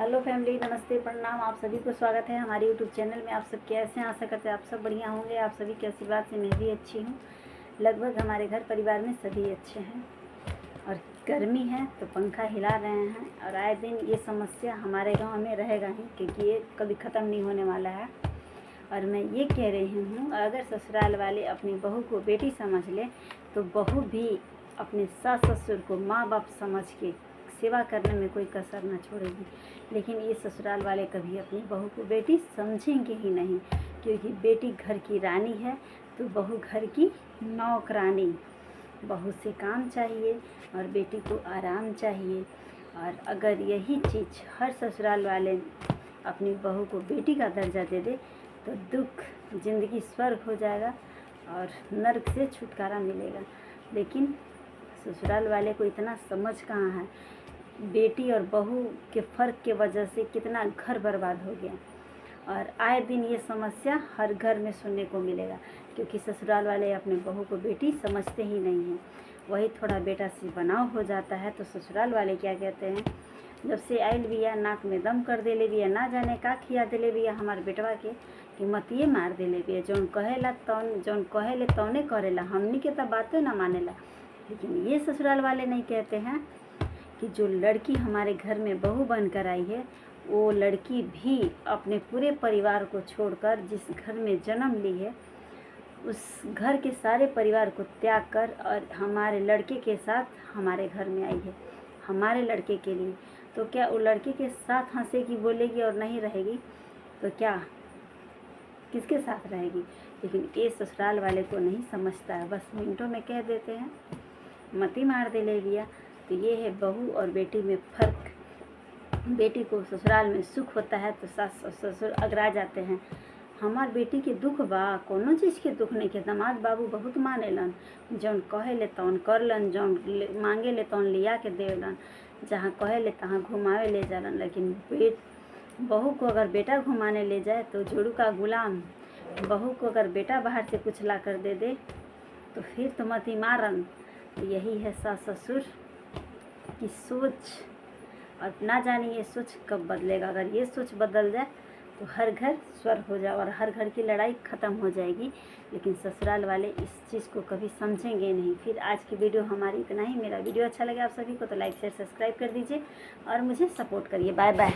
Hello family, नमस्ते, प्रणाम। आप सभी को स्वागत है हमारे यूट्यूब चैनल में। आप सब कैसे हैं? आशा करते हैं आप सब बढ़िया होंगे। आप सभी के आशीर्वाद से मैं भी अच्छी हूँ। लगभग हमारे घर परिवार में सभी अच्छे हैं। और गर्मी है तो पंखा हिला रहे हैं। और आए दिन ये समस्या हमारे गांव में रहेगा ही, क्योंकि ये कभी ख़त्म नहीं होने वाला है। और मैं ये कह रही हूँ, अगर ससुराल वाले अपनी बहू को बेटी समझ ले तो बहू भी अपने सास ससुर को माँ बाप समझ के सेवा करने में कोई कसर न छोड़ेगी। लेकिन ये ससुराल वाले कभी अपनी बहू को बेटी समझेंगे ही नहीं, क्योंकि बेटी घर की रानी है तो बहू घर की नौकरानी। बहू से काम चाहिए और बेटी को आराम चाहिए। और अगर यही चीज़ हर ससुराल वाले अपनी बहू को बेटी का दर्जा दे दे तो दुख ज़िंदगी स्वर्ग हो जाएगा और नर्क से छुटकारा मिलेगा। लेकिन ससुराल वाले को इतना समझ कहाँ है। बेटी और बहू के फ़र्क के वजह से कितना घर बर्बाद हो गया। और आए दिन ये समस्या हर घर में सुनने को मिलेगा, क्योंकि ससुराल वाले अपने बहू को बेटी समझते ही नहीं हैं। वही थोड़ा बेटा से बनाव हो जाता है तो ससुराल वाले क्या कहते हैं, जब से आयल बिया नाक में दम कर दे ले बिया, ना जाने का खिया दे बिया हमारे बेटवा के कि मत ये मार दे ले बिया। जौन कहेला जौन कहेले तौने करेला, हमनी के तो बातें ना मानेला। लेकिन ये ससुराल वाले नहीं कहते हैं कि जो लड़की हमारे घर में बहू बनकर आई है, वो लड़की भी अपने पूरे परिवार को छोड़कर जिस घर में जन्म ली है उस घर के सारे परिवार को त्याग कर और हमारे लड़के के साथ हमारे घर में आई है, हमारे लड़के के लिए। तो क्या वो लड़के के साथ हंसेगी, बोलेगी और नहीं रहेगी तो क्या किसके साथ रहेगी? लेकिन ये ससुराल वाले को नहीं समझता है। बस मिनटों में कह देते हैं मती मार दे ले बिया। तो ये है बहू और बेटी में फ़र्क। बेटी को ससुराल में सुख होता है तो सास ससुर अगरा जाते हैं। हमार बेटी के दुख बा, कोनो चीज़ के दुख नहीं के। दामाद बाबू बहुत मानेलन, जौन कहे ले तौन करलन, जौन मांगे ले तौन लिया के देलन, जहाँ कहे ले तहाँ घुमावे ले जालन। लेकिन बहू को अगर बेटा घुमाने ले जाए तो जोड़ू का गुलाम। बहू को अगर बेटा बाहर से कुछ ला कर दे दे तो फिर तो मती मारन। यही है सास ससुर की सोच। और ना जाने ये सोच कब बदलेगा। अगर ये सोच बदल जाए तो हर घर स्वर्ग हो जाए और हर घर की लड़ाई ख़त्म हो जाएगी। लेकिन ससुराल वाले इस चीज़ को कभी समझेंगे नहीं। फिर आज की वीडियो हमारी इतना ही। मेरा वीडियो अच्छा लगे आप सभी को तो लाइक शेयर सब्सक्राइब कर दीजिए और मुझे सपोर्ट करिए। Bye bye.